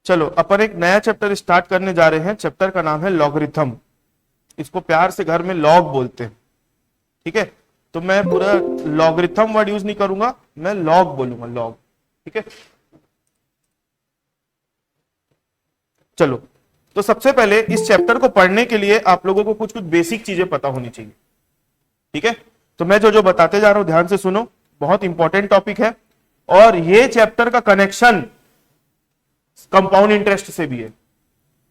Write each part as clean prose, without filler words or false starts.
चलो अपन एक नया चैप्टर स्टार्ट करने जा रहे हैं। चैप्टर का नाम है लॉगरिथम। इसको प्यार से घर में लॉग बोलते हैं, ठीक है। तो मैं पूरा लॉगरिथम वर्ड यूज नहीं करूंगा, मैं लॉग बोलूंगा, लॉग, ठीक है। चलो, तो सबसे पहले इस चैप्टर को पढ़ने के लिए आप लोगों को कुछ कुछ बेसिक चीजें पता होनी चाहिए, ठीक है। तो मैं जो जो बताते जा रहा हूं ध्यान से सुनो, बहुत इंपॉर्टेंट टॉपिक है। और ये चैप्टर का कनेक्शन कंपाउंड इंटरेस्ट से भी है।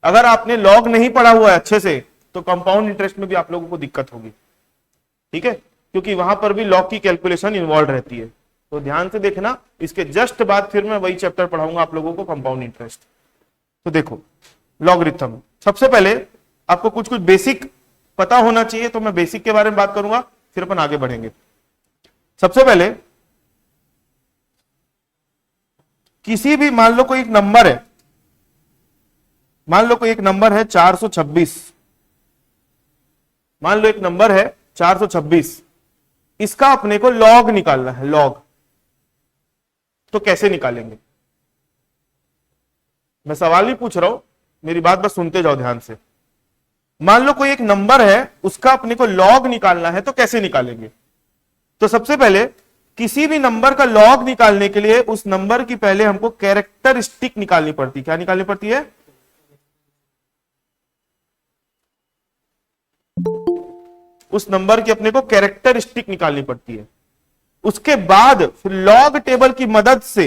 अगर आपने लॉग नहीं पढ़ा हुआ है अच्छे से तो कंपाउंड इंटरेस्ट में भी आप लोगों को दिक्कत होगी, ठीक है, क्योंकि वहां पर भी लॉग की कैलकुलेशन इन्वॉल्व रहती है। तो ध्यान से देखना, इसके जस्ट बाद फिर मैं वही चैप्टर पढ़ाऊंगा आप लोगों को, कंपाउंड इंटरेस्ट। तो देखो, लॉगरिथम सबसे पहले आपको कुछ कुछ बेसिक पता होना चाहिए, तो मैं बेसिक के बारे में बात करूंगा, फिर अपन आगे बढ़ेंगे। सबसे पहले किसी भी, मान लो कोई एक नंबर है, मान लो कोई एक नंबर है 426, मान लो एक नंबर है 426, इसका अपने को लॉग निकालना है, लॉग। तो कैसे निकालेंगे? मैं सवाल नहीं पूछ रहा हूं, मेरी बात बस सुनते जाओ ध्यान से। मान लो कोई एक नंबर है, उसका अपने को लॉग निकालना है, तो कैसे निकालेंगे? तो सबसे पहले किसी भी नंबर का लॉग निकालने के लिए उस नंबर की पहले हमको कैरेक्टरिस्टिक निकालनी पड़ती है। क्या निकालनी पड़ती है? उस नंबर की अपने को कैरेक्टरिस्टिक निकालनी पड़ती है। उसके बाद फिर लॉग टेबल की मदद से,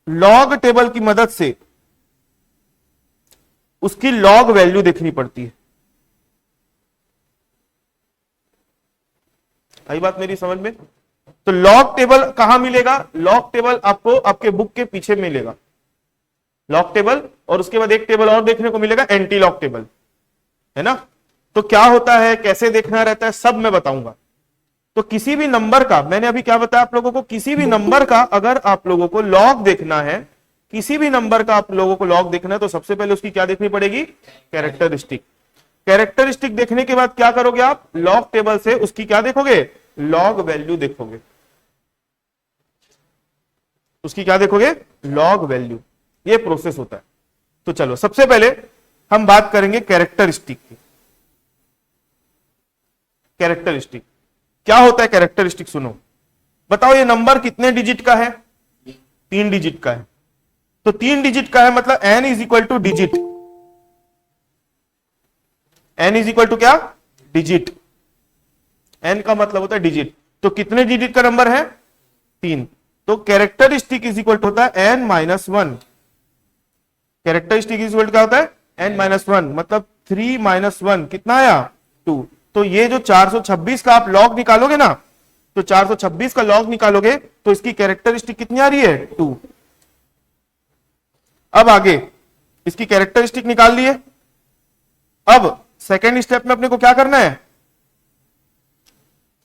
लॉग टेबल की मदद से उसकी लॉग वैल्यू देखनी पड़ती है। आई बात मेरी समझ में? तो लॉग टेबल कहां मिलेगा? लॉग टेबल आपको आपके बुक के पीछे मिलेगा, लॉग टेबल। और उसके बाद एक टेबल और देखने को मिलेगा, एंटी लॉग टेबल, है ना। तो क्या होता है, कैसे देखना रहता है, सब मैं बताऊंगा। तो किसी भी नंबर का, मैंने अभी क्या बताया आप लोगों को, किसी भी नंबर का अगर आप लोगों को लॉग देखना है, किसी भी नंबर का आप लोगों को लॉग देखना है, तो सबसे पहले उसकी क्या देखनी पड़ेगी? कैरेक्टरिस्टिक। कैरेक्टरिस्टिक देखने के बाद क्या करोगे आप? लॉग टेबल से उसकी क्या देखोगे? लॉग वैल्यू देखोगे। उसकी क्या देखोगे? Log value. ये प्रोसेस होता है। तो चलो, सबसे पहले हम बात करेंगे कैरेक्टरिस्टिक की। कैरेक्टरिस्टिक क्या होता है? कैरेक्टरिस्टिक सुनो, बताओ ये नंबर कितने डिजिट का है? 3 डिजिट का है। तो 3 डिजिट का है मतलब n is equal to digit. n is equal to क्या? डिजिट। n का मतलब होता है डिजिट। तो कितने डिजिट का नंबर है? 3। तो कैरेक्टरिस्टिक इज इक्वल टू होता है n minus 1। Characteristic is equal क्या होता है? n माइनस 1, मतलब 3 माइनस 1 कितना आया? 2। तो ये जो 426 का आप लॉग निकालोगे ना, तो 426 का लॉग निकालोगे तो इसकी कैरेक्टरिस्टिक कितनी आ रही है? 2। अब आगे इसकी कैरेक्टरिस्टिक निकाल लिए। अब सेकेंड स्टेप में अपने को क्या करना है?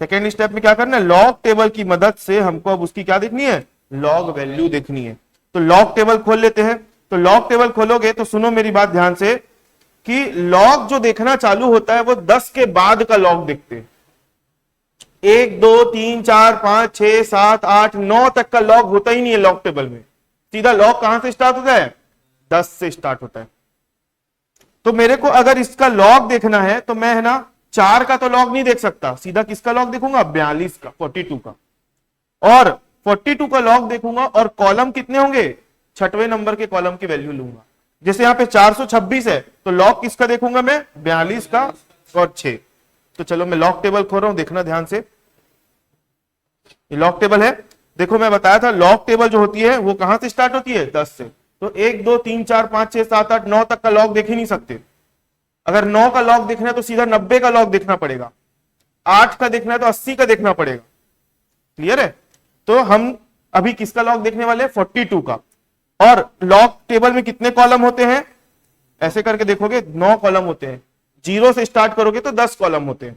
सेकेंड स्टेप में क्या करना है? लॉग टेबल की मदद से हमको अब उसकी क्या देखनी है? लॉग वैल्यू देखनी है। तो लॉग टेबल खोल लेते हैं। तो लॉग टेबल खोलोगे तो सुनो मेरी बात ध्यान से, कि लॉग जो देखना चालू होता है वो 10 के बाद का लॉग देखते हैं। 1 2 3 4 5 6 7 8 9 तक का लॉग होता ही नहीं है लॉग टेबल में। सीधा लॉग कहां से स्टार्ट होता है? 10 से स्टार्ट होता है। तो मेरे को अगर इसका लॉग देखना है तो मैं, है ना, 4 का तो लॉग नहीं देख सकता, सीधा किसका लॉग देखूंगा? 42 का, 42 का। और 42 का लॉग देखूंगा और कॉलम कितने होंगे? 6वें नंबर के कॉलम की वैल्यू लूंगा। जैसे यहां पे 426 है तो लॉग किसका देखूंगा मैं? 42 का और 6। तो चलो मैं लॉग टेबल खोल रहा हूं, देखना ध्यान से। ये लॉग टेबल है। देखो मैं बताया था लॉग टेबल जो होती है वो कहां से स्टार्ट होती है? 10 से। तो 1 2 3 4 5 6 7 8 9 तक का लॉग देख ही नहीं सकते। अगर 9 का लॉग देखना है तो सीधा 90 का लॉग देखना पड़ेगा। 8 का देखना है तो 80 का देखना पड़ेगा। क्लियर है? तो हम अभी किसका लॉग देखने वाले हैं? 42 का। और लॉग टेबल में कितने कॉलम होते हैं? ऐसे करके देखोगे 9 कॉलम होते हैं। 0 से स्टार्ट करोगे तो 10 कॉलम होते हैं।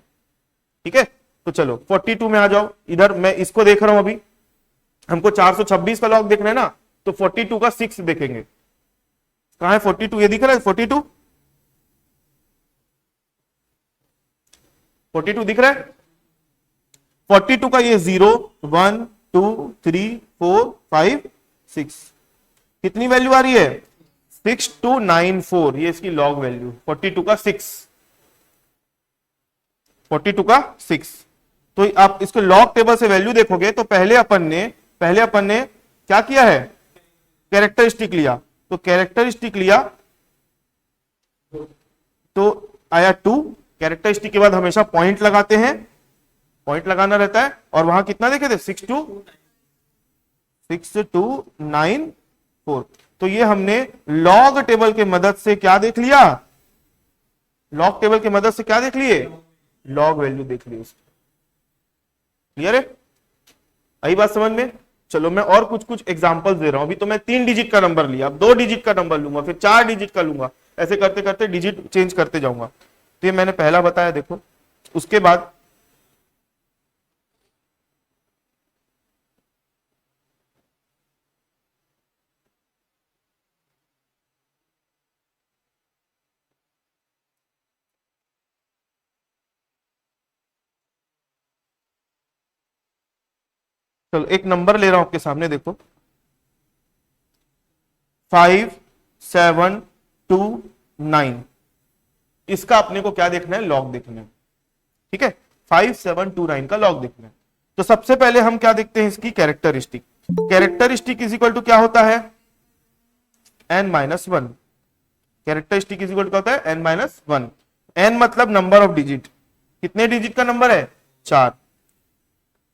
ठीक है, तो चलो 42 में आ जाओ। इधर मैं इसको देख रहा हूं, अभी हमको 426 का लॉग देखना है ना, तो 42 का 6 देखेंगे। कहां है 42? ये दिख रहा है 42? 42 दिख रहा है? 42 का ये 0 1 2 3 4 5 6, कितनी वैल्यू आ रही है 6294, ये इसकी लॉग वैल्यू 42 का 6, 42 का 6। तो आप इसको लॉग टेबल से वैल्यू देखोगे तो पहले अपन ने क्या किया है, कैरेक्टरिस्टिक लिया। तो कैरेक्टरिस्टिक लिया तो आया 2, कैरेक्टरिस्टिक के बाद हमेशा पॉइंट लगाते हैं, पॉइंट लगाना रहता है, और वहां कितना देखे थे 6294। तो ये हमने लॉग टेबल के मदद से क्या देख लिया, लॉग टेबल की मदद से क्या देख लिए, लॉग वैल्यू देख ली उसकी। क्लियर है, आई बात समझ में। चलो मैं और कुछ कुछ एग्जांपल्स दे रहा हूं। अभी तो मैं 3 डिजिट का नंबर लिया, अब 2 डिजिट का नंबर लूंगा, फिर 4 डिजिट का लूंगा, ऐसे करते करते डिजिट चेंज करते जाऊंगा। तो ये मैंने पहला बताया, देखो। उसके बाद चलो एक नंबर ले रहा हूं आपके सामने, देखो 5729। इसका अपने को क्या देखना है, लॉग देखना है। ठीक है, 5729 का लॉग देखना है। तो सबसे पहले हम क्या देखते हैं, इसकी characteristic. Characteristic is equal to क्या होता है, n-1। Characteristic is equal to क्या होता है, n-1। n मतलब नंबर ऑफ डिजिट, कितने डिजिट का नंबर है 4,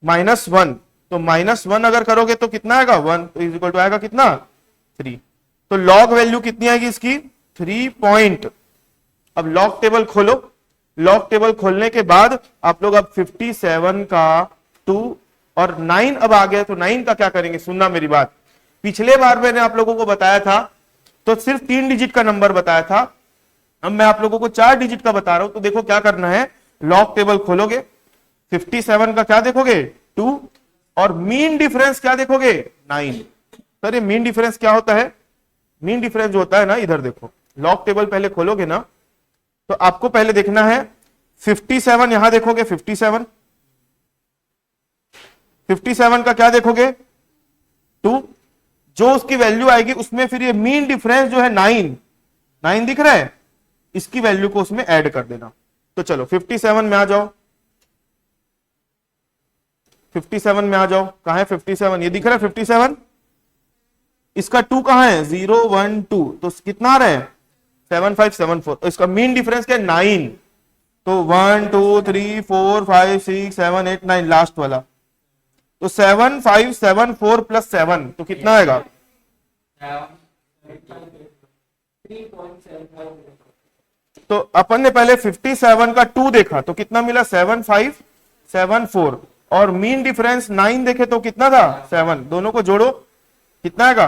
-1, तो -1 अगर करोगे तो कितना आएगा 1, तो इज इक्वल टू आएगा कितना 3। तो लॉग वैल्यू कितनी आएगी इसकी 3 पॉइंट। अब लॉग टेबल खोलो, लॉग टेबल खोलने के बाद आप लोग अब 57 का 2 और 9 अब आ गया, तो 9 का क्या करेंगे, सुनना मेरी बात। पिछले बार मैंने आप लोगों को बताया था तो सिर्फ 3 डिजिट का नंबर बताया था, अब मैं आप लोगों को 4 डिजिट का बता रहा हूं। तो देखो क्या करना है, लॉग टेबल खोलोगे, 57 का क्या देखोगे 2, और मीन डिफरेंस क्या देखोगे 9। सर ये मीन डिफरेंस क्या होता है, मीन डिफरेंस जो होता है ना, इधर देखो, लॉग टेबल पहले खोलोगे ना, तो आपको पहले देखना है 57, यहां देखोगे 57, 57 का क्या देखोगे 2, जो उसकी वैल्यू आएगी उसमें फिर ये मीन डिफरेंस जो है 9 दिख रहा है, इसकी वैल्यू को उसमें ऐड कर देना। तो चलो 57 में आ जाओ, 57 में आ जाओ, कहां है 57, ये दिख रहा है 57, इसका 2 कहां है 0 1 2, तो कितना आ रहा है 7574। तो इसका मीन डिफरेंस क्या है 9, तो 1 2 3 4 5 6 7 8 9 लास्ट वाला, तो 7574 प्लस 7 तो कितना आएगा, तो अपन ने पहले 57 का 2 देखा तो कितना मिला 7574, और मीन डिफरेंस 9 देखे तो कितना था 7, दोनों को जोड़ो कितना आएगा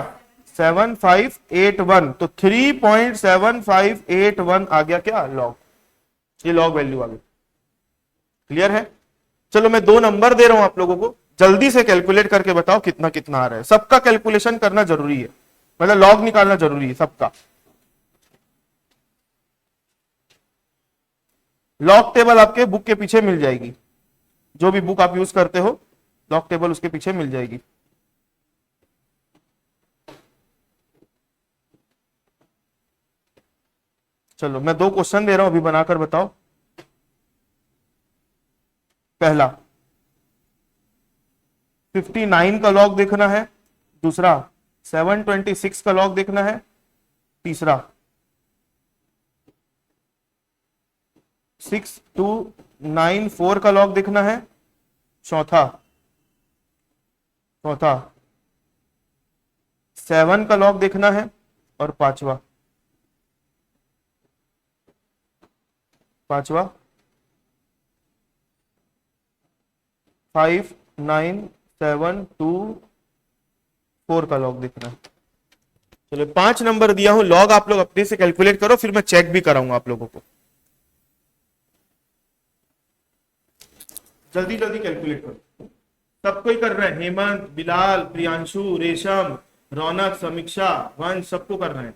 7581, तो 3.7581 आ गया क्या लॉग, ये लॉग वैल्यू आ गई। क्लियर है। चलो मैं 2 नंबर दे रहा हूं आप लोगों को, जल्दी से कैलकुलेट करके बताओ कितना कितना आ रहा है। सबका कैलकुलेशन करना जरूरी है, मतलब लॉग निकालना जरूरी है सबका। लॉग टेबल आपके बुक के पीछे मिल जाएगी, जो भी बुक आप यूज करते हो लॉग टेबल उसके पीछे मिल जाएगी। चलो मैं 2 क्वेश्चन दे रहा हूं, अभी बनाकर बताओ। पहला 59 का लॉग देखना है, दूसरा 726 का लॉग देखना है, तीसरा 6294 का लॉग देखना है, चौथा 7 का लॉग देखना है, और पांचवा 59724 का लॉग देखना है। चलो 5 नंबर दिया हूं, लॉग आप लोग अपने से कैलकुलेट करो, फिर मैं चेक भी कराऊंगा आप लोगों को। जल्दी जल्दी कैलकुलेट करो, सबको ही कर रहे हैं, हेमंत, बिलाल, प्रियांशु, रेशम, रौनक, समीक्षा, वंश, सबको कर रहे हैं।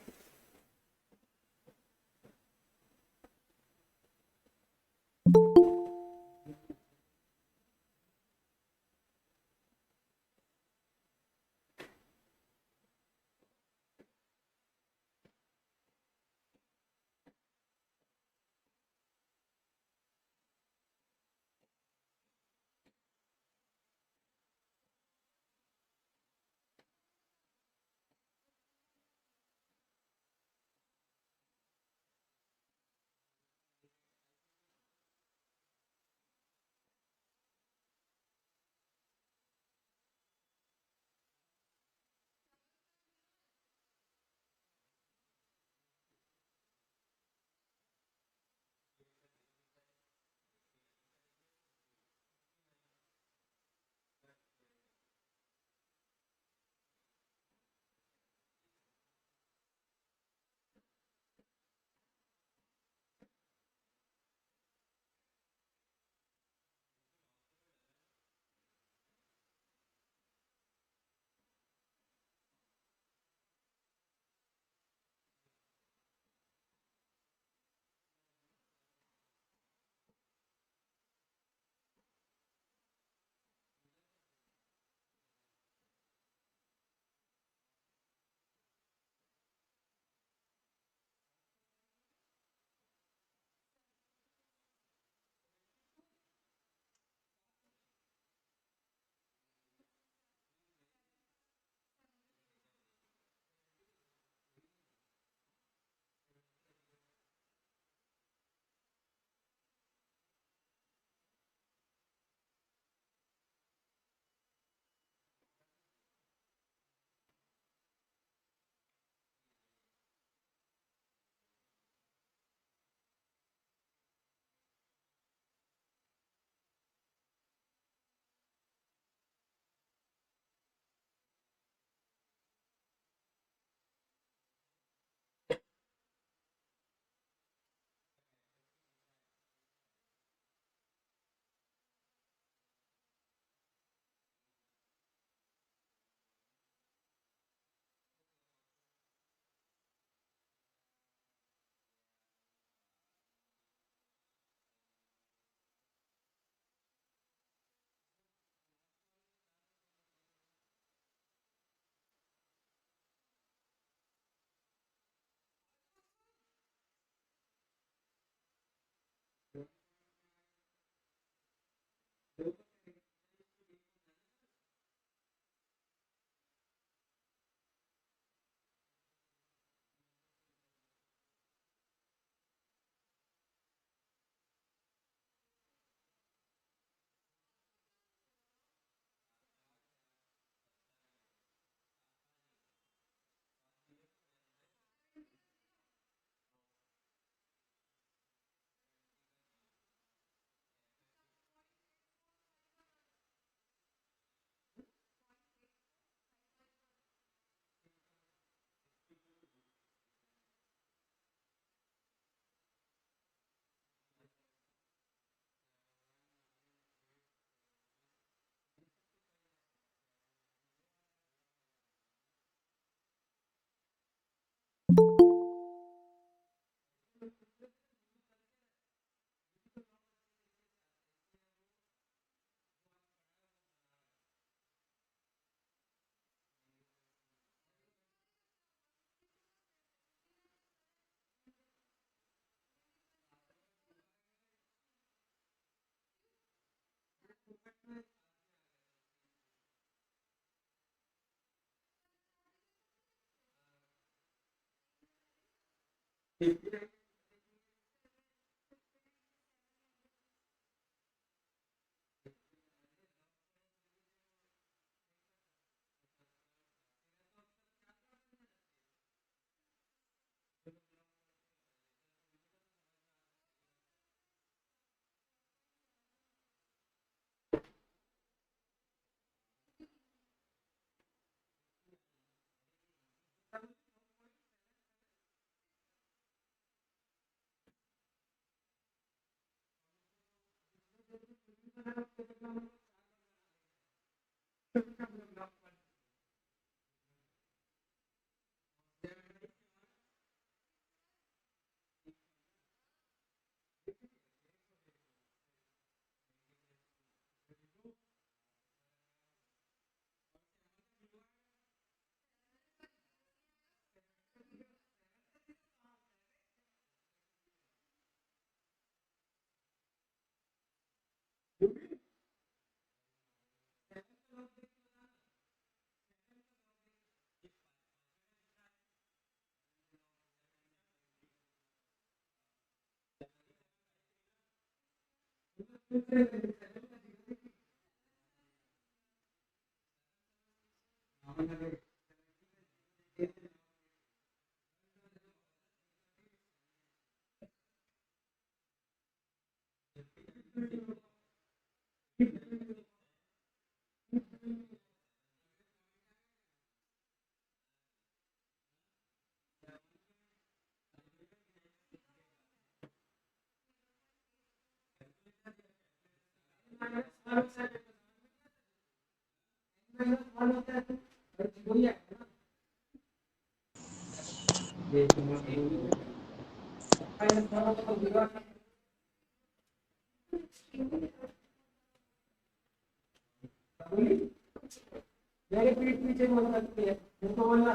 मेरे पीठ पीछे बोल सकती है तुमको बोलना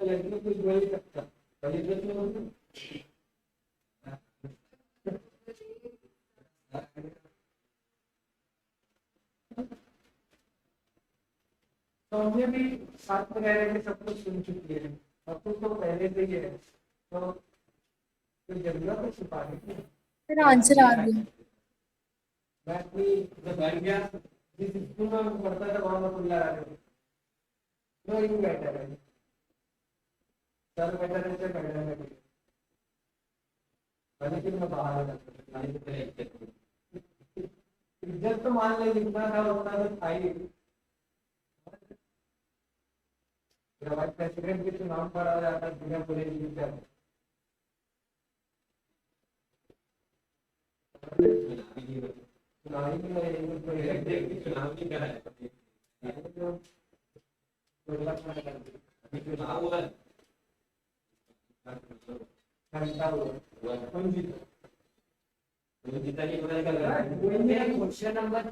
लड़की कुछ बोल नहीं सकता तो हमने भी साथ में रह रहे थे सब कुछ सुन चुकी है सब कुछ तो पहले से ही है तो कोई जरूरत है छुपाने की मेरा आंसर आ गया। मैं अपनी जब घर गया जिस स्कूल में पढ़ता था वहां पर खुला रहा था वो बैठा है सर बैठा रहते मैडम बैठे मैंने फिर मैं बाहर आ जाता इज्जत तो मान ले जितना था उतना तो था ही वाइस प्रेसिडेंट के चुनाव पड़ा जाता है बिना पूरे जीत जाते चुनाव नहीं करा है चुनाव हुआ घंटा हुआ कौन जीता जीता नहीं पता चल रहा है क्वेश्चन नंबर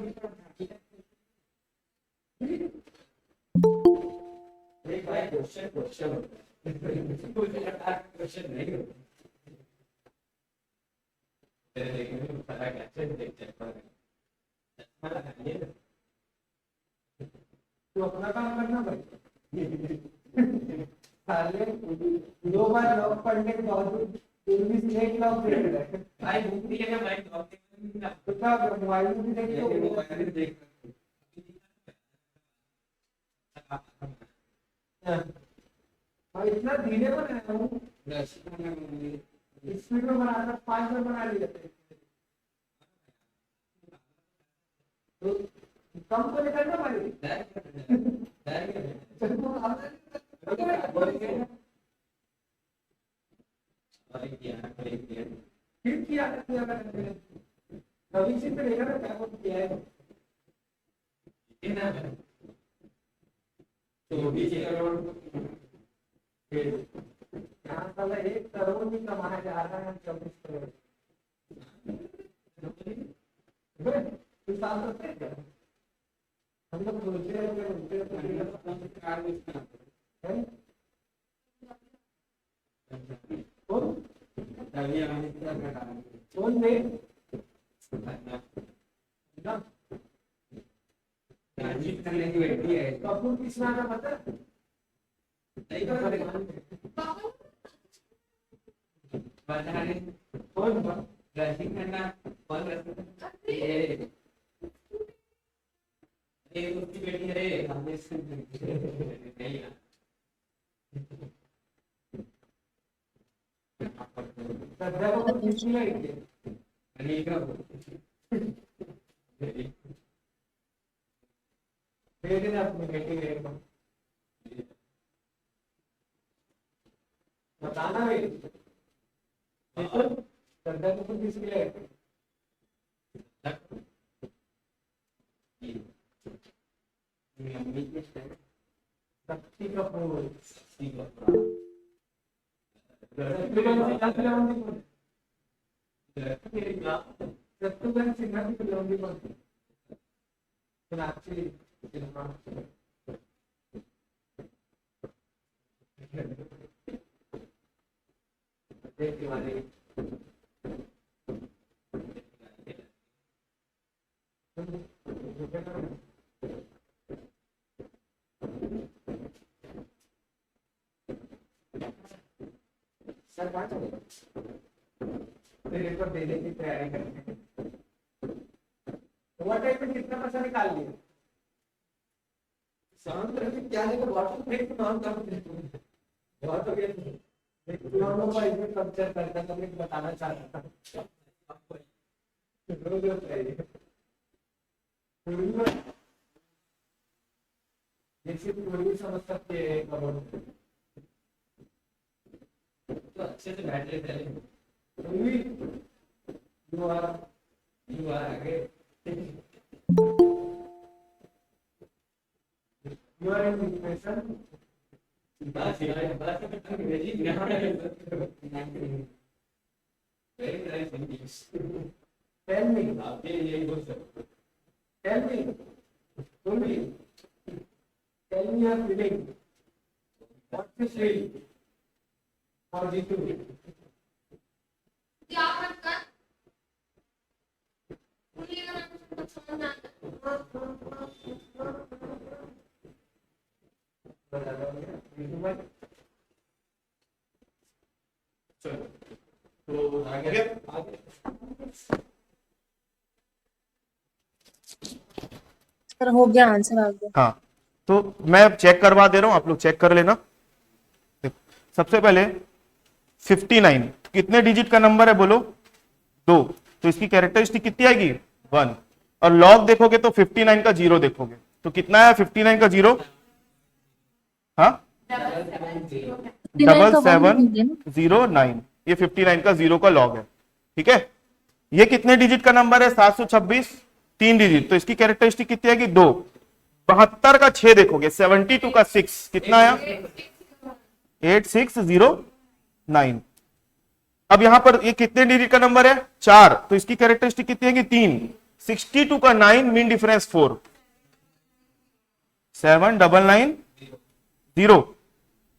क्वेश्चन नहीं तो अपना काम करना भाई। साले 2 बार लॉक पढ़ने के बावजूद फिर भी स्नेक लॉक दे रहा है भाई। भूख है ना भाई, तो क्या मोबाइल में भी देखो, मोबाइल में देख भाई। इतना धीरे बनाया हूँ, स्पीड में बनाकर 5 में बना लिया तो कम तो निकलना भाई। फिर किया कभी से तो लेकर क्या किया है तो 20 करोड़ यहाँ साला 1 करोड़ भी कमाया जा रहा है 24 करोड़ तो साल तो क्या हम लोग सोच रहे हैं कौन दे कपूर किसना का पता कौन उसकी बेटी है अपनी बेटी बताना भाई श्रद्धा को किसके लिए शक्ति का फूल शत्रुघ्न सिन्हा की खिलौनी कौन सोनाक्षी सिन्हा तेरे को देने की तैयारी करनी वाटर में कितना पैसा निकाल लिया समुद्र में क्या लेकर वाटर में तो नाम कर बहुत हो गया दोनों को इसमें कब्जा करता था मैं बताना चाहता था जैसे पूरी समझ सकते हैं करोड़ तो अच्छे से बैठ लेते हैं you are again you are in depression very nice English tell me your feeling what's the feeling for Jitu क्या करता मुझे ना कुछ समझ ना तो आगे सर हो गया आंसर आ गया। हाँ तो मैं अब चेक करवा दे रहा हूं, आप लोग चेक कर लेना। सबसे पहले 59 कितने डिजिट का नंबर है बोलो 2, तो इसकी कैरेक्टरिस्टिक कितनी आएगी 1 और लॉग देखोगे तो 59 का 0 देखोगे तो कितना है 59 का 0 हाँ 7709 ये 59 का 0 का लॉग है। ठीक है ये कितने डिजिट का नंबर है 726 3 डिजिट तो इसकी कैरेक्टरिस्टिक कितनी आएगी 2 72 का 6 देखोगे 72 का 6 कितना आया 8609। अब यहां पर ये कितने डिजिट का नंबर है 4 तो इसकी कैरेक्टरिस्टिक कितनी है 3 62 का 9 मीन डिफरेंस 4 7990।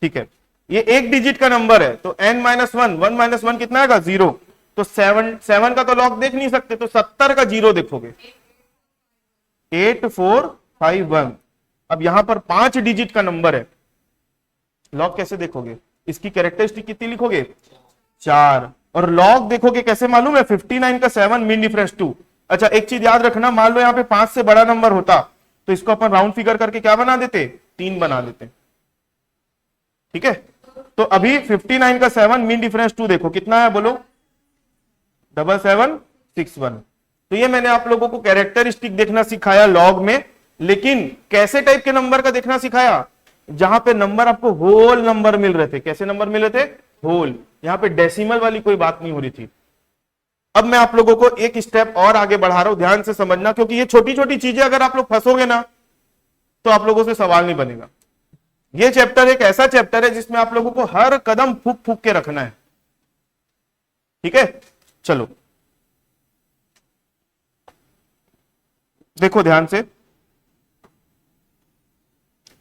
ठीक है, ये एक डिजिट का नंबर है तो n माइनस वन, 1 माइनस 1 कितना आएगा 0। तो 7 का तो लॉग देख नहीं सकते, तो 70 का 0 देखोगे 8451। अब यहां पर 5 डिजिट का नंबर है, लॉग कैसे देखोगे, इसकी कैरेक्टरिस्टिक कितनी लिखोगे 4। और लॉग देखोगे कैसे मालूम है, 59 का 7 मीन डिफरेंस 2। अच्छा एक चीज याद रखना, मान लो यहाँ पे 5 से बड़ा नंबर होता तो इसको अपन राउंड फिगर करके क्या बना देते, 3 बना देते। ठीक है, तो अभी 59 का 7 मीन डिफरेंस 2 देखो कितना है, बोलो 7761। तो ये मैंने आप लोगों को कैरेक्टरिस्टिक देखना सिखाया लॉग में, लेकिन कैसे टाइप के नंबर का देखना सिखाया, जहां पे नंबर आपको होल नंबर मिल रहे थे। कैसे नंबर मिल रहे थे, होल। यहां पे डेसिमल वाली कोई बात नहीं हो रही थी। अब मैं आप लोगों को एक स्टेप और आगे बढ़ा रहा हूं, ध्यान से समझना, क्योंकि ये छोटी छोटी चीजें अगर आप लोग फंसोगे ना तो आप लोगों से सवाल नहीं बनेगा। ये चैप्टर एक ऐसा चैप्टर है जिसमें आप लोगों को हर कदम फूक फूक के रखना है। ठीक है, चलो देखो ध्यान से।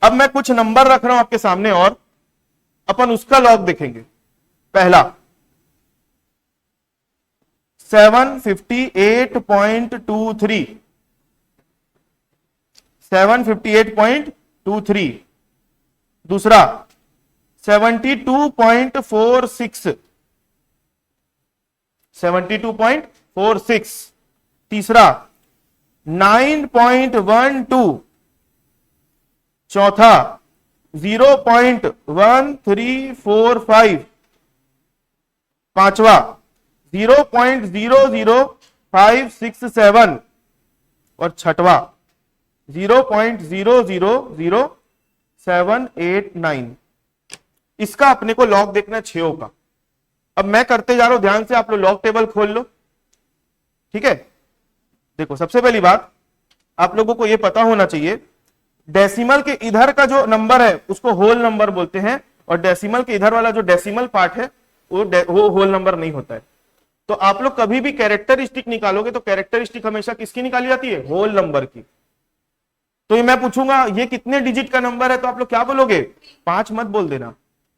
अब मैं कुछ नंबर रख रहा हूं आपके सामने और अपन उसका लॉग देखेंगे। पहला 758.23, 758.23। दूसरा 72.46, 72.46। तीसरा 9.12। चौथा 0.1345। पांचवा 0.00567 और छठवा 0.000789। इसका अपने को लॉग देखना है 6 का। अब मैं करते जा रहा हूं, ध्यान से आप लोग लॉग टेबल खोल लो। ठीक है, देखो सबसे पहली बात आप लोगों को यह पता होना चाहिए, डेसिमल के इधर का जो नंबर है उसको होल नंबर बोलते हैं, और डेसिमल के इधर वाला जो डेसिमल पार्ट है वो होल नंबर नहीं होता है। तो आप लोग कभी भी कैरेक्टरिस्टिक निकालोगे तो कैरेक्टरिस्टिक हमेशा किसकी निकाली जाती है, होल नंबर की। तो ये मैं पूछूंगा ये कितने डिजिट का नंबर है, तो आप लोग क्या बोलोगे, 5 मत बोल देना,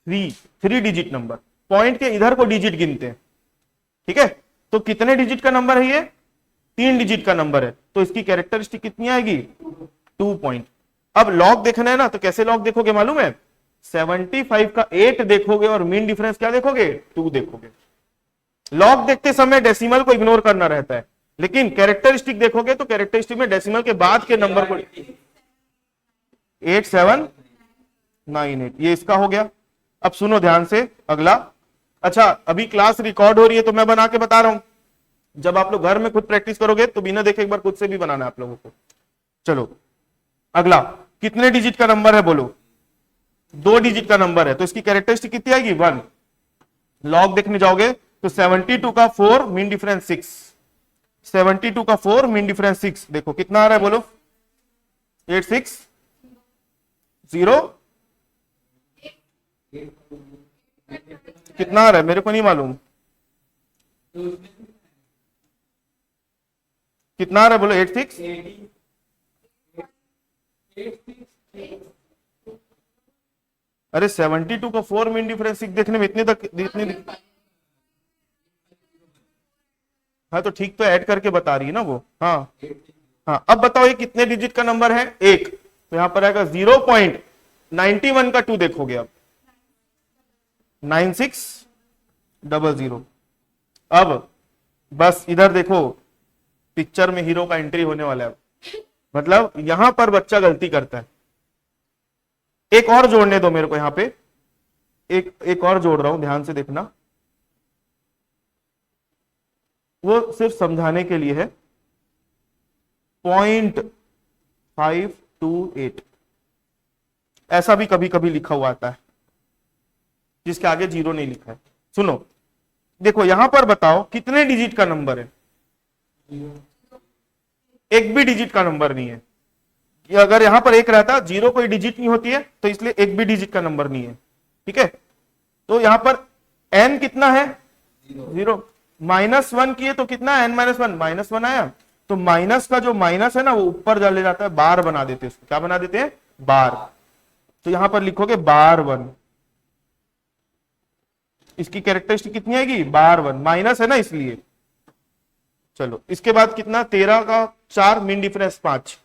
3 डिजिट नंबर। पॉइंट के इधर को डिजिट गिनते हैं। ठीक है, तो कितने डिजिट का नंबर है ये, 3 डिजिट का नंबर है, तो इसकी कैरेक्टरिस्टिक कितनी आएगी, 2 पॉइंट। अब लॉग देखना है ना, तो कैसे लॉग देखोगे मालूम है, 75 का 8 देखोगे और मीन डिफरेंस क्या देखोगे, 2 देखोगे। लॉग देखते समय डेसिमल को इग्नोर करना रहता है, लेकिन कैरेक्टरिस्टिक देखोगे तो कैरेक्टरिस्टिक में डेसिमल के बाद के नंबर को 8798, ये इसका हो गया। अब सुनो ध्यान से अगला। अच्छा अभी क्लास रिकॉर्ड हो रही है तो मैं बना के बता रहा हूं, जब आप लोग घर में खुद प्रैक्टिस करोगे तो बिना देखे एक बार खुद से भी बनाना है आप लोगों को। चलो अगला, कितने डिजिट का नंबर है बोलो, 2 डिजिट का नंबर है, तो इसकी कैरेक्टरिस्टिक कितनी आएगी, 1। लॉग देखने जाओगे तो 72 का 4 मीन डिफरेंस 6, 72 का 4 मीन डिफरेंस 6, देखो कितना आ रहा है बोलो, 860। कितना आ रहा है मेरे को नहीं मालूम, कितना आ रहा है बोलो, 86। अरे 72 का 4 मीन डिफरेंस 6 देखने में इतने हाँ तो ठीक, तो ऐड करके बता रही है ना वो। हाँ हाँ, अब बताओ ये कितने डिजिट का नंबर है, 1, तो यहां पर आएगा 0.91 का 2 देखोगे अब 9600। अब बस इधर देखो, पिक्चर में हीरो का एंट्री होने वाला है। मतलब यहां पर बच्चा गलती करता है। एक और जोड़ने दो मेरे को, यहां पे एक और जोड़ रहा हूं, ध्यान से देखना, वो सिर्फ समझाने के लिए है। 0.528 ऐसा भी कभी कभी लिखा हुआ आता है जिसके आगे 0 नहीं लिखा है। सुनो देखो यहां पर बताओ कितने डिजिट का नंबर है, एक भी डिजिट का नंबर नहीं है। ये अगर यहां पर 1 रहता, 0 कोई डिजिट नहीं होती है, तो इसलिए एक भी डिजिट का नंबर नहीं है। ठीक है, तो यहां पर n कितना है, 0। -1 किए तो कितना, n -1 -1 आया, तो माइनस का जो माइनस है ना वो ऊपर जा ले जाता है, बार बना देते हैं उसको, क्या बना देते हैं, बार। तो यहां पर लिखोगे बार 1। इसकी कैरेक्टरिस्टिक कितनी आएगी, बार 1, माइनस है ना इसलिए। चलो इसके बाद कितना, 13 का 4, मीन डिफरेंस 5,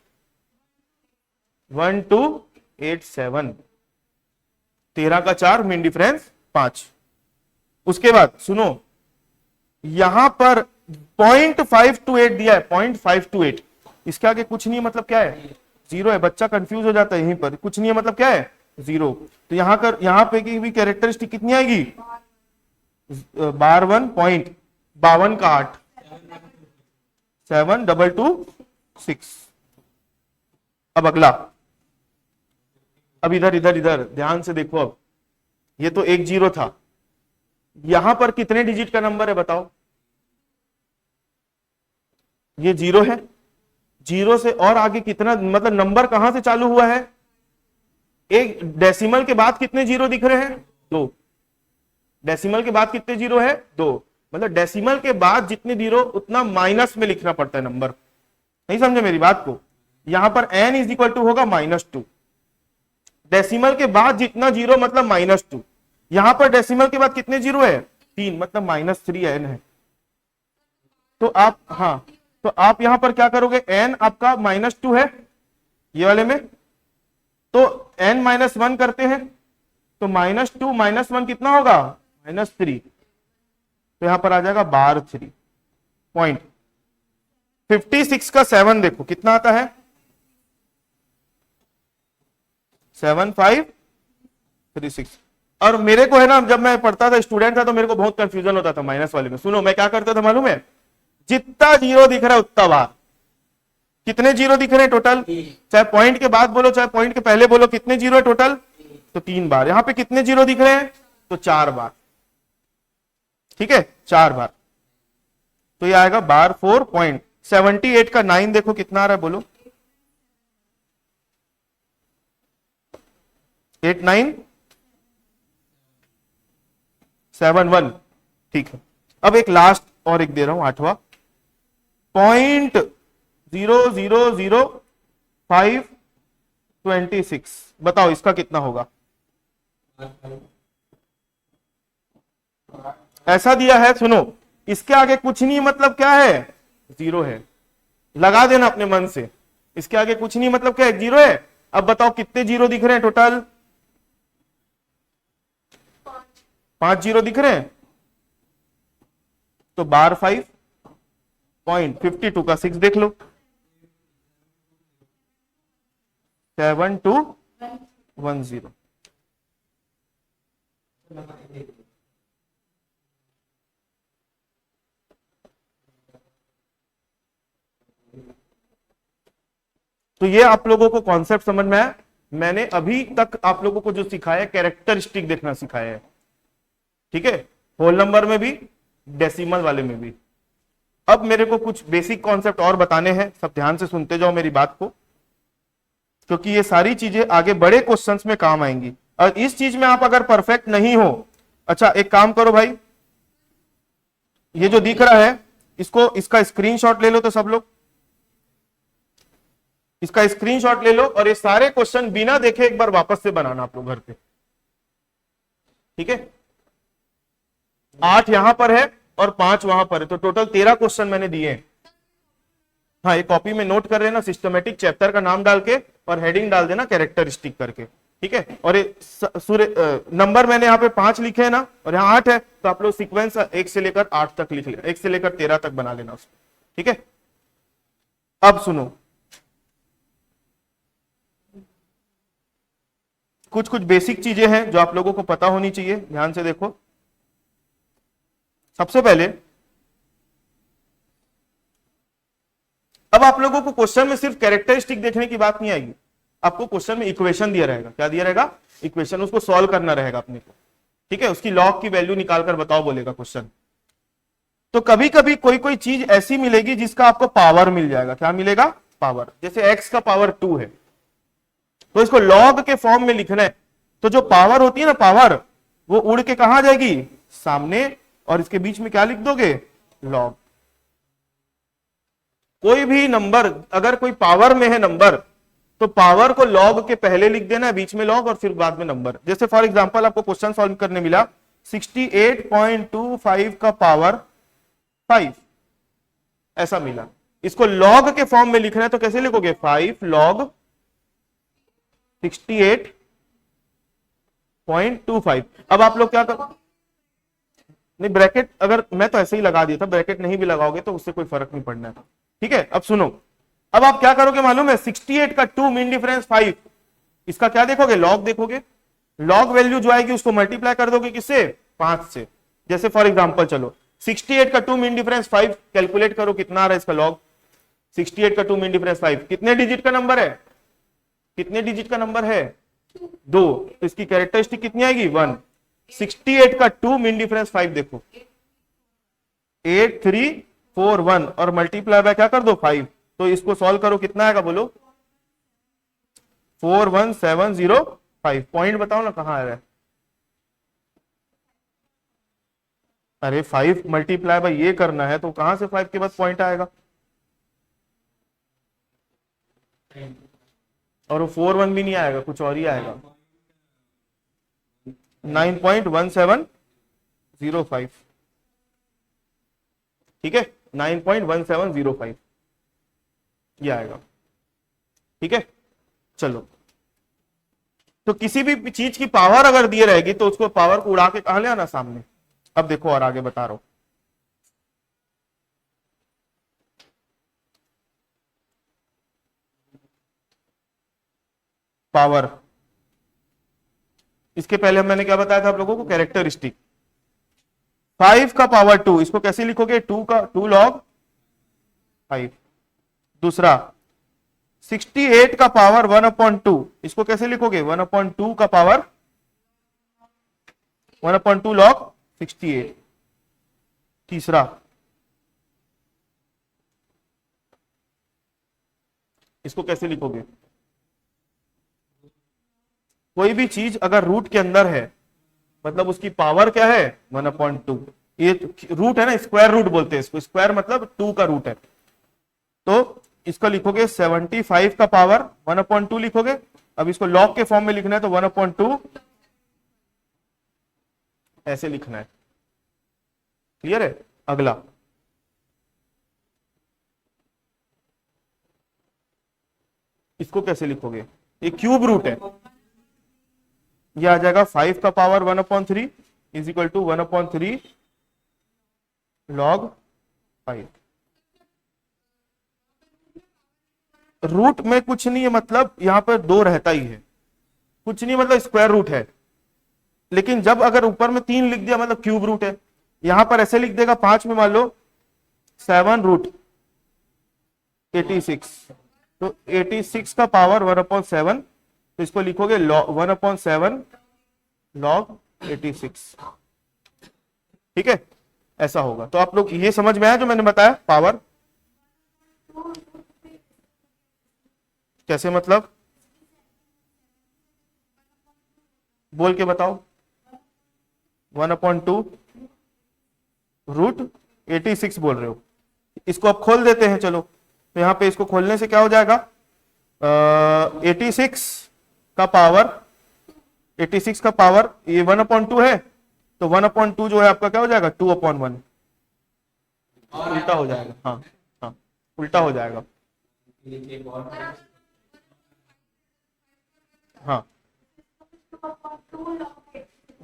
1 2 8 7, 13 का 4, मीन डिफरेंस 5। उसके बाद सुनो, यहां पर 0.528 दिया है, 0.528, इसके आगे कुछ नहीं है, मतलब क्या है, जीरो है। बच्चा कंफ्यूज हो जाता है यहीं पर, कुछ नहीं है मतलब क्या है, जीरो। तो यहां पे की भी कैरेक्टरिस्टिक कितनी आएगी, बार 1.52 का 8, 7226। अब अगला, अब इधर इधर इधर ध्यान से देखो, अब ये तो एक जीरो था, यहां पर कितने डिजिट का नंबर है बताओ, ये जीरो है, जीरो से और आगे कितना, मतलब नंबर कहां से चालू हुआ है, एक डेसिमल के बाद कितने जीरो दिख रहे हैं, 2, डेसिमल के बाद कितने जीरो है, 2, मतलब डेसिमल के बाद जितने जीरो उतना माइनस में लिखना पड़ता है नंबर। नहीं समझे मेरी बात को, यहां पर n इज इक्वल टू होगा -2, डेसिमल के बाद जितना जीरो मतलब -2, यहां पर डेसिमल के बाद कितने जीरो है, 3, मतलब -3 n है। तो आप, हाँ, तो आप यहां पर क्या करोगे, n आपका -2 है ये वाले में, तो n -1 करते हैं, तो -2 -1 कितना होगा, -3, तो यहां पर आ जाएगा बार 3 पॉइंट। 56 का 7 देखो कितना आता है, 7536। और मेरे को है ना, जब मैं पढ़ता था, स्टूडेंट था, तो मेरे को बहुत कंफ्यूजन होता था माइनस वाले में। सुनो मैं क्या करता था मालूम है, जितना जीरो दिख रहा है उतना बार, कितने जीरो दिख रहे हैं टोटल, चाहे पॉइंट के बाद बोलो चाहे पॉइंट के पहले बोलो, कितने जीरो है टोटल, तो 3 बार। यहां पे कितने जीरो दिख रहे हैं, तो 4 बार, ठीक है, 4 बार, तो ये आएगा बार 4.78 का 9 देखो कितना आ रहा है, बोलो 8971, ठीक है। अब एक लास्ट और एक दे रहा हूं, 8वां, 0.00526, बताओ इसका कितना होगा, ऐसा दिया है, सुनो इसके आगे कुछ नहीं मतलब क्या है, जीरो है, लगा देना अपने मन से, इसके आगे कुछ नहीं मतलब क्या है, जीरो है। अब बताओ कितने जीरो दिख रहे हैं टोटल, 5 जीरो दिख रहे हैं, तो बार 5.52 का 6 देख लो, 7210। तो ये आप लोगों को कॉन्सेप्ट समझ में आया। मैंने अभी तक आप लोगों को जो सिखाया है, कैरेक्टरिस्टिक देखना सिखाया है, ठीक है, होल नंबर में भी, डेसिमल वाले में भी। अब मेरे को कुछ बेसिक कॉन्सेप्ट और बताने हैं, सब ध्यान से सुनते जाओ मेरी बात को, क्योंकि ये सारी चीजें आगे बड़े क्वेश्चंस में काम आएंगी। और इस चीज में आप अगर परफेक्ट नहीं हो, अच्छा एक काम करो भाई, ये जो दिख रहा है इसको, इसका स्क्रीनशॉट ले लो, तो सब लोग इसका स्क्रीनशॉट ले लो, और ये सारे क्वेश्चन बिना देखे एक बार वापस से बनाना आप लोग घर पे, ठीक है। 8 यहां पर है और 5 वहां पर है, तो टोटल 13 क्वेश्चन मैंने दिए हैं। हाँ, ये कॉपी में नोट कर लेना, सिस्टमेटिक चैप्टर का नाम डाल के और हेडिंग डाल देना कैरेक्टरिस्टिक करके, ठीक है। और ये नंबर मैंने यहाँ पे 5 लिखे हैं ना, और यहाँ 8 है, तो आप लोग सीक्वेंस 1 से लेकर 8 तक लिख लेना, 1 से लेकर 13 तक बना लेना उसको, ठीक है। अब सुनो, कुछ कुछ बेसिक चीजें हैं जो आप लोगों को पता होनी चाहिए, ध्यान से देखो। सबसे पहले, अब आप लोगों को क्वेश्चन में सिर्फ कैरेक्टरिस्टिक देखने की बात नहीं आएगी, आपको क्वेश्चन में इक्वेशन दिया रहेगा। क्या दिया रहेगा, इक्वेशन, उसको सॉल्व करना रहेगा अपने को, ठीक है। उसकी लॉग की वैल्यू निकालकर बताओ बोलेगा क्वेश्चन। तो कभी कभी कोई कोई चीज ऐसी मिलेगी जिसका आपको पावर मिल जाएगा। क्या मिलेगा, पावर। जैसे x का पावर 2 है, तो इसको लॉग के फॉर्म में लिखना है, तो जो पावर होती है ना, पावर, वो उड़ के कहां जाएगी, सामने, और इसके बीच में क्या लिख दोगे, लॉग। कोई भी नंबर अगर कोई पावर में है नंबर, तो पावर को लॉग के पहले लिख देना है, बीच में लॉग और फिर बाद में नंबर। जैसे फॉर एग्जांपल आपको क्वेश्चन सॉल्व करने मिला 68.25 का पावर 5 ऐसा मिला। इसको लॉग के फॉर्म में लिखना है तो कैसे लिखोगे? 5 लॉग 68.25। अब आप लोग क्या कर, नहीं ब्रैकेट अगर मैं तो ऐसे ही लगा दिया था, ब्रैकेट नहीं भी लगाओगे तो उससे कोई फर्क नहीं पड़ना है। ठीक है, अब सुनो, अब आप क्या करोगे मालूम है? 68 का 2 मीन डिफरेंस 5, इसका क्या देखोगे? लॉग देखोगे। लॉग वैल्यू जो आएगी उसको मल्टीप्लाई कर दोगे किससे? 5 से। जैसे फॉर एग्जांपल चलो 68 का 2 मीन डिफरेंस 5 कैलकुलेट करो, कितना आ रहा है इसका लॉग? 68 का 2 मीन डिफरेंस 5 कितने डिजिट का नंबर है? कितने डिजिट का नंबर है? 2, तो इसकी कैरेक्टरिस्टिक कितनी आएगी? 1। 68 का 2 मीन डिफरेंस 5 देखो 8341 और मल्टीप्लाई बाय क्या कर दो? 5। तो इसको सॉल्व करो, कितना आएगा बोलो? 41705। पॉइंट बताओ ना कहां आ रहा है? अरे 5 मल्टीप्लाई बाय ये करना है तो कहां से 5 के बाद पॉइंट आएगा? और वो 41 भी नहीं आएगा, कुछ और ही आएगा। 9.1705। ठीक है, 9.1705 ये आएगा। ठीक है, चलो, तो किसी भी चीज की पावर अगर दी रहेगी तो उसको पावर को उड़ा के कहां ले आना? सामने। अब देखो और आगे बता रहा हूं। पावर, इसके पहले मैंने क्या बताया था आप लोगों को? कैरेक्टरिस्टिक। 5 का पावर 2, इसको कैसे लिखोगे? 2 लॉग 5। दूसरा 68 का पावर 1/2, इसको कैसे लिखोगे? 1/2 का पावर 1/2 लॉग 68। तीसरा इसको कैसे लिखोगे? कोई भी चीज अगर रूट के अंदर है मतलब उसकी पावर क्या है? 1/2। ये रूट है ना, स्क्वायर रूट बोलते हैं इसको। स्क्वायर मतलब 2 का रूट है, तो इसको लिखोगे 75 का पावर 1/2 लिखोगे। अब इसको लॉग के फॉर्म में लिखना है तो 1/2 ऐसे लिखना है। क्लियर है? अगला इसको कैसे लिखोगे? ये क्यूब रूट है, ये आ जाएगा 5 का power 1/3 is equal to 1/3 log 5। Root में कुछ नहीं है, मतलब यहां पर 2 रहता ही है, कुछ नहीं, मतलब स्क्वायर रूट है। लेकिन जब अगर ऊपर में 3 लिख दिया मतलब क्यूब रूट है। यहां पर ऐसे लिख देगा 5 में मान लो 7 रूट 86, तो 86 का पावर 1/7, तो इसको लिखोगे 1/7 लॉग 86। ठीक है, ऐसा होगा। तो आप लोग ये समझ में आया जो मैंने बताया? पावर कैसे, मतलब बोल के बताओ? 1/2 रूट 86 बोल रहे हो। इसको अब खोल देते हैं, चलो। तो यहां पे इसको खोलने से क्या हो जाएगा? 86 का पावर ये 1/2 है, तो 1/2 जो है आपका क्या हो जाएगा? 2/1। उल्टा हो जाएगा। हाँ हाँ, उल्टा हो जाएगा। हाँ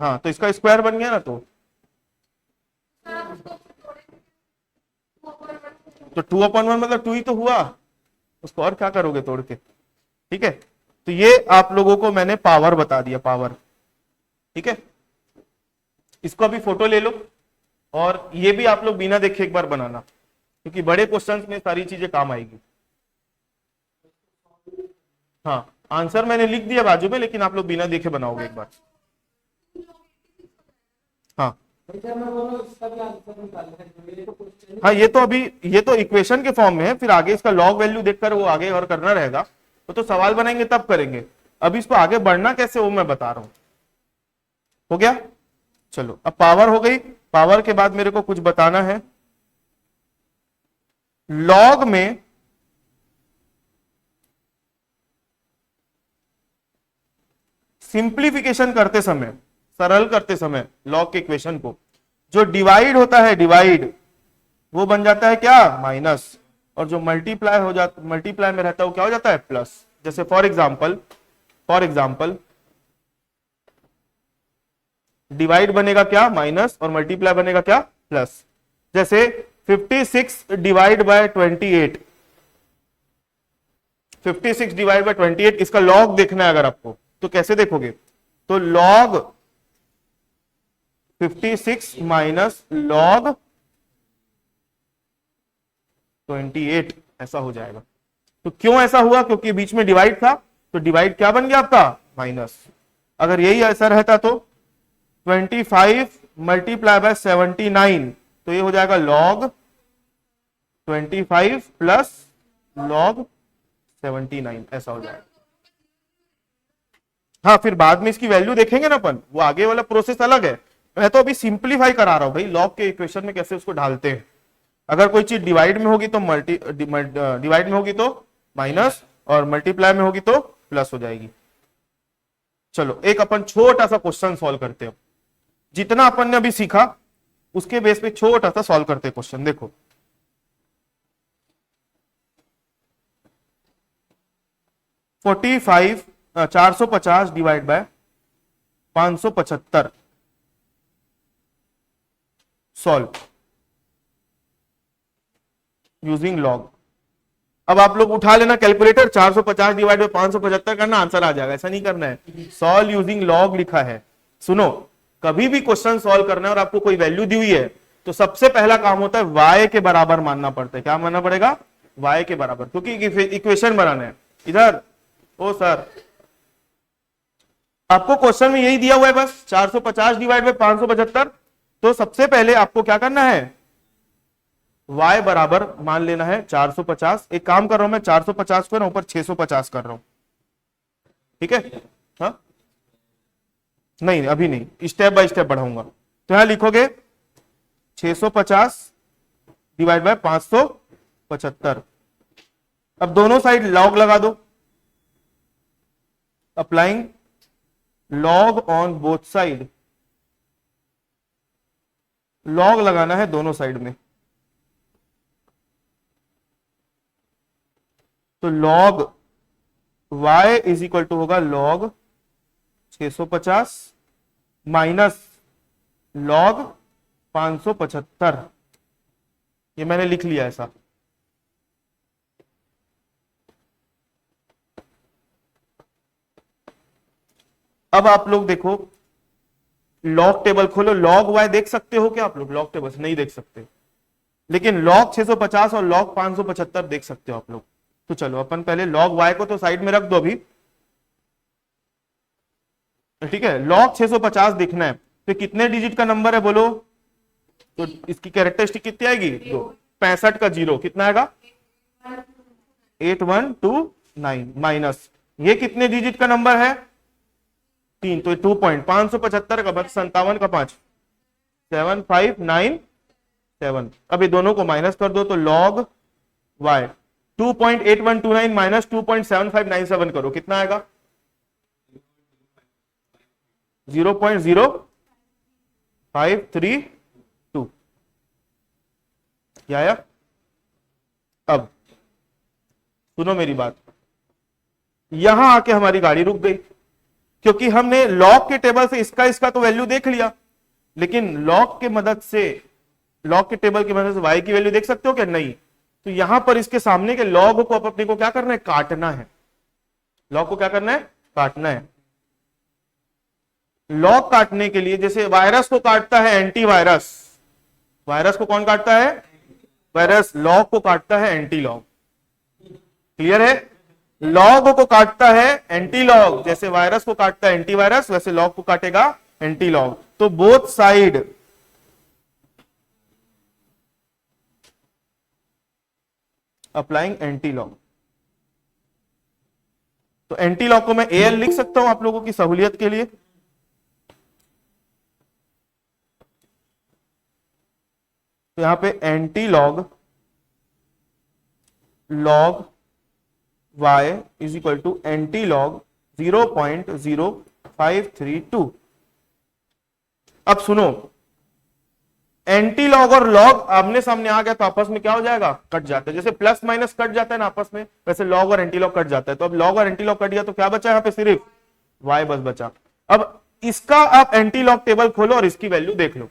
हाँ, तो इसका स्क्वायर बन गया ना, तो 2/1 मतलब 2 ही तो हुआ, उसको और क्या करोगे तोड़ के? ठीक है, तो ये आप लोगों को मैंने पावर बता दिया, पावर। ठीक है, इसको अभी फोटो ले लो और ये भी आप लोग बिना देखे एक बार बनाना, क्योंकि बड़े क्वेश्चंस में सारी चीजें काम आएगी। हाँ, आंसर मैंने लिख दिया बाजू में, लेकिन आप लोग बिना देखे बनाओगे एक बार। हाँ हाँ, ये तो अभी ये तो इक्वेशन के फॉर्म में है, फिर आगे इसका लॉग वैल्यू देखकर वो आगे और करना रहेगा। तो सवाल बनाएंगे तब करेंगे, अभी इसको आगे बढ़ना कैसे वो मैं बता रहा हूं। हो गया? चलो, अब पावर हो गई। पावर के बाद मेरे को कुछ बताना है। लॉग में सिंप्लीफिकेशन करते समय सरल करते समय लॉग के इक्वेशन को, जो डिवाइड होता है डिवाइड, वो बन जाता है क्या, माइनस, और जो मल्टीप्लाई हो जाता, मल्टीप्लाई में रहता है वो क्या हो जाता है, प्लस। जैसे फॉर एग्जाम्पल डिवाइड बनेगा क्या, माइनस, और मल्टीप्लाई बनेगा क्या, प्लस। जैसे 56 डिवाइड बाय 28, 56 डिवाइड बाय 28, इसका लॉग देखना है अगर आपको, तो कैसे देखोगे, तो लॉग 56 माइनस लॉग 28 ऐसा हो जाएगा। तो क्यों ऐसा हुआ, क्योंकि बीच में डिवाइड था, तो डिवाइड क्या बन गया आपका, माइनस। अगर यही ऐसा रहता तो 25 मल्टीप्लाई बाय 79, तो ये हो जाएगा लॉग 25 प्लस लॉग 79, ऐसा हो जाएगा। हाँ, फिर बाद में इसकी वैल्यू देखेंगे ना अपन, वो आगे वाला प्रोसेस अलग है। मैं तो अभी सिंप्लीफाई करा रहा हूं भाई, लॉग के इक्वेशन में कैसे उसको ढालते हैं। अगर कोई चीज डिवाइड में होगी तो डिवाइड में होगी तो माइनस, और मल्टीप्लाई में होगी तो प्लस हो जाएगी। चलो एक अपन छोटा सा क्वेश्चन सॉल्व करते हैं। जितना अपन ने अभी सीखा उसके बेस पे छोटा सा सॉल्व करते हैं क्वेश्चन। देखो 450 divide by 575 solve using log. अब आप लोग उठा लेना कैलकुलेटर, 450 डिवाइड बाय 575 करना, आंसर आ जाएगा। ऐसा नहीं करना है, सॉल्व यूजिंग लॉग लिखा है। सुनो, कभी भी क्वेश्चन सॉल्व करना है और आपको कोई वैल्यू दी हुई है, तो सबसे पहला काम होता है y के बराबर मानना पड़ता है। क्या मानना पड़ेगा, y के बराबर, क्योंकि इक्वेशन बनाना है। इधर ओ सर, आपको क्वेश्चन में यही दिया हुआ है बस, 450 डिवाइड बाय 575। तो सबसे पहले आपको क्या करना है, y बराबर मान लेना है 450। एक काम कर रहा हूं मैं, 450 को ना ऊपर 650 कर रहा हूं, ठीक है। हाँ नहीं, अभी नहीं, स्टेप बाय स्टेप बढ़ाऊंगा। तो यहां लिखोगे 650 डिवाइड बाय 575। अब दोनों साइड लॉग लगा दो, applying log on both side. Log लगाना है दोनों साइड में, तो log y is equal to होगा लॉग 650 माइनस लॉग 575। ये मैंने लिख लिया ऐसा। अब आप लोग देखो, लॉग टेबल खोलो, लॉग y देख सकते हो क्या आप लोग, लॉग टेबल से नहीं देख सकते, लेकिन लॉग 650 और लॉग 575 देख सकते हो आप लोग। तो चलो अपन पहले लॉग y को तो साइड में रख दो अभी, ठीक है। लॉग 650 देखना है, तो कितने डिजिट का नंबर है बोलो, तो इसकी कैरेक्टरिस्टिक कितनी आएगी, 2। 65 का 0 कितना आएगा, 8129 माइनस ये कितने डिजिट का नंबर है, 3, तो 2 पॉइंट 575 का 57 का 5 7597। अब ये दोनों को माइनस कर दो, तो लॉग y 2.8129 माइनस 2.7597 करो, कितना आएगा, 0.0532। क्या आया। अब सुनो मेरी बात, यहां आके हमारी गाड़ी रुक गई, क्योंकि हमने लॉग के टेबल से इसका तो वैल्यू देख लिया, लेकिन लॉग के मदद से, लॉग के टेबल की मदद से y की वैल्यू देख सकते हो क्या, नहीं। तो यहां पर इसके सामने के लॉग को अपने को क्या करना है, काटना है। लॉग को क्या करना है, काटना है। लॉग काटने के लिए, जैसे वायरस को काटता है एंटीवायरस, वायरस को कौन काटता है, वायरस। लॉग को काटता है एंटी लॉग, क्लियर है। लॉग को काटता है एंटी लॉग, जैसे वायरस को काटता है एंटीवायरस, वैसे लॉग को काटेगा एंटी लॉग। तो both side applying anti log. तो एंटी लॉग को मैं AL लिख सकता हूं आप लोगों की सहूलियत के लिए। तो यहां पे anti log log y is equal to anti log 0.0532। अब सुनो, एंटी लॉग और लॉग आमने सामने आ गया तो आपस में क्या हो जाएगा, कट जाता है। जैसे प्लस माइनस कट जाता है ना आपस में, वैसे लॉग और एंटी लॉग कट जाता है। तो अब लॉग और एंटी लॉग कट गया तो क्या बचा यहाँ पे, सिर्फ y बस बचा। अब इसका आप एंटी लॉग टेबल खोलो और इसकी वैल्यू देख लो।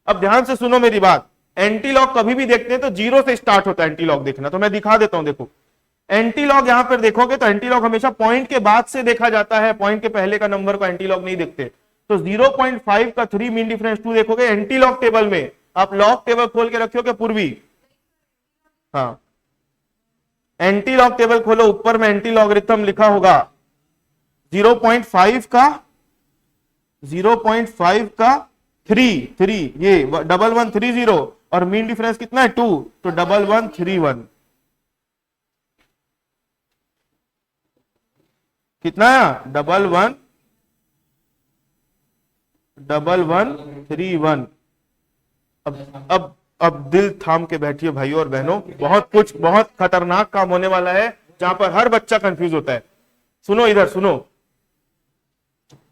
अब ध्यान से सुनो मेरी बात, एंटी लॉग कभी भी देखते हैं तो जीरो से स्टार्ट होता है एंटी लॉग देखना। तो मैं दिखा देता हूं, देखो एंटी लॉग यहां पर देखोगे तो एंटी लॉग हमेशा पॉइंट के बाद से देखा जाता है, पॉइंट के पहले का नंबर को एंटी लॉग नहीं देखते। तो 0.5 का 3 मीन डिफरेंस 2 देखोगे एंटी लॉग टेबल में। आप लॉग टेबल खोल के रखोगे पूर्वी, हाँ एंटी लॉग टेबल खोलो, ऊपर में एंटी लॉगरिथम लिखा होगा 0.5 का 3 ये 1130 और मीन डिफरेंस कितना है 2, तो 1131 कितना है 1131। अब दिल थाम के बैठिए भाइयों और बहनों, बहुत खतरनाक काम होने वाला है जहां पर हर बच्चा कंफ्यूज होता है। सुनो इधर सुनो,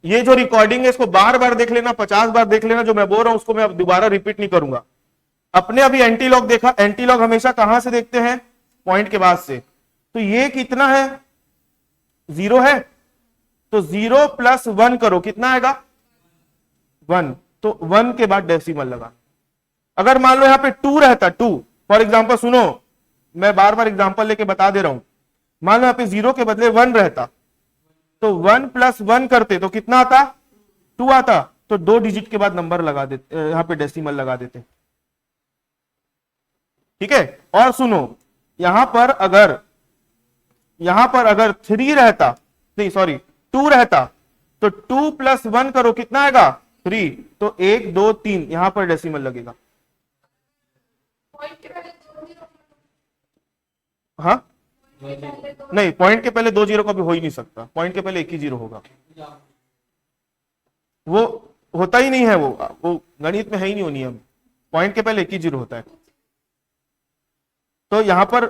ये जो रिकॉर्डिंग है इसको बार बार देख लेना, 50 बार देख लेना। जो मैं बोल रहा हूं उसको मैं अब दोबारा रिपीट नहीं करूंगा। अपने अभी एंटी लॉग देखा, एंटी लॉग हमेशा कहां से देखते हैं, पॉइंट के बाद से। तो ये कितना है, 0 है, तो 0 + 1 करो, कितना आएगा 1। तो 1 के बाद डेसिमल लगा। अगर मान लो यहां पे 2 रहता, 2 फॉर एग्जांपल, सुनो मैं बार बार एग्जांपल लेके बता दे रहा हूं। मान लो यहां पे 0 के बदले 1 रहता, तो 1 + 1 करते तो कितना आता, 2 आता। तो 2 डिजिट के बाद नंबर लगा देते, यहां पे डेसिमल लगा देते, ठीक है। और सुनो यहां पर अगर 3 रहता, नहीं सॉरी 2 रहता, तो 2 + 1 करो, कितना आएगा 3। तो 1 2 3 यहां पर डेसिमल लगेगा। पॉइंट के पहले 2 0 हाँ नहीं, पॉइंट के पहले 2 0 का भी हो ही नहीं सकता, पॉइंट के पहले एक ही 0 होगा। वो होता ही नहीं है, वो गणित में है ही नहीं वो नियम, पॉइंट के पहले एक ही 0 होता है। तो यहां पर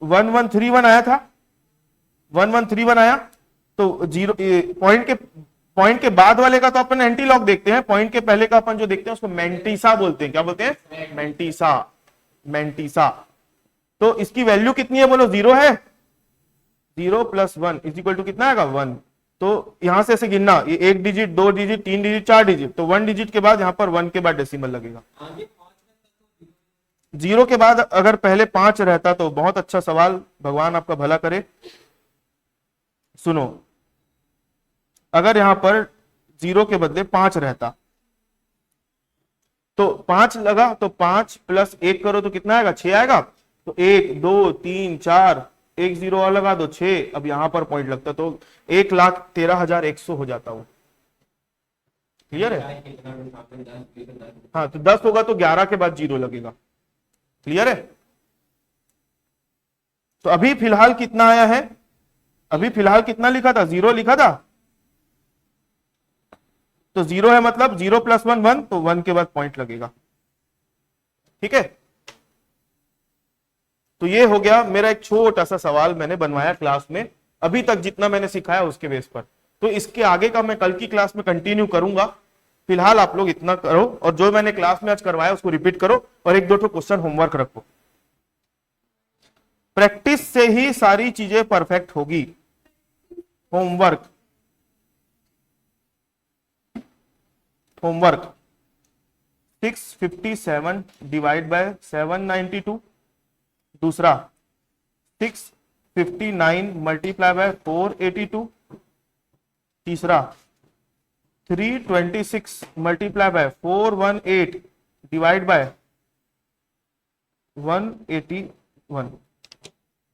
1131 आया था, 1131 आया, तो 0 पॉइंट के बाद वाले का तो अपन एंटी लॉग देखते हैं, पॉइंट के पहले का अपन जो देखते हैं उसको मैंटीसा बोलते हैं। क्या बोलते हैं, मैंटीसा। तो इसकी वैल्यू कितनी है बोलो, 0 है। 0 + 1 = कितना आएगा 1। तो यहां से ऐसे गिनना, ये 1 डिजिट 2 डिजिट 3 डिजिट 4 डिजिट, तो 1 डिजिट के बाद यहां पर 1 के बाद डेसिमल लगेगा। 0 के बाद अगर पहले 5 रहता तो बहुत अच्छा सवाल, भगवान आपका भला करे। सुनो अगर यहां पर 0 के बदले 5 रहता तो 5 लगा, तो 5 + 1 करो तो कितना आएगा 6 आएगा। तो 1 2 3 4 1 0 और लगा दो 6। अब यहां पर पॉइंट लगता तो 1,13,100 हो जाता वो। क्लियर है, हाँ तो 10 होगा तो 11 के बाद 0 लगेगा। क्लियर है। तो अभी फिलहाल कितना आया है, अभी फिलहाल कितना लिखा था, 0 लिखा था। तो 0 है मतलब 0 + 1 1, तो 1 के बाद पॉइंट लगेगा। ठीक है। तो ये हो गया मेरा एक छोटा सा सवाल मैंने बनवाया क्लास में, अभी तक जितना मैंने सिखाया उसके बेस पर। तो इसके आगे का मैं कल की क्लास में कंटिन्यू करूंगा। फिलहाल आप लोग इतना करो, और जो मैंने क्लास में आज करवाया उसको रिपीट करो, और 1-2 क्वेश्चन होमवर्क रखो। प्रैक्टिस से ही सारी चीजें परफेक्ट होगी। होमवर्क 657 / 792। दूसरा 659 × 482। तीसरा 326 × 418 / 181।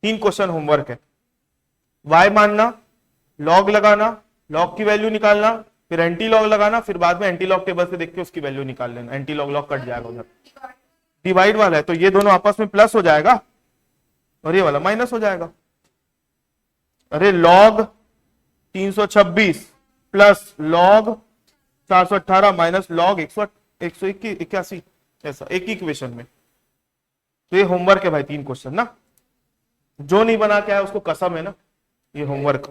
3 क्वेश्चन होमवर्क है। y मानना, लॉग लगाना, लॉग की वैल्यू निकालना, फिर एंटी लॉग लगाना, फिर बाद में एंटी लॉग टेबल से देख के उसकी वैल्यू निकाल लेना। एंटी लॉग लॉग कट जाएगा उधर, डिवाइड वाला है तो ये दोनों आपस में प्लस हो जाएगा और ये वाला माइनस हो जाएगा। अरे log 326 plus log 418 minus log 181, ऐसा एक ही इक्वेशन में। तो ये होमवर्क है भाई, 3 क्वेश्चन ना। जो नहीं बना के आया उसको कसम है ना, ये होमवर्क।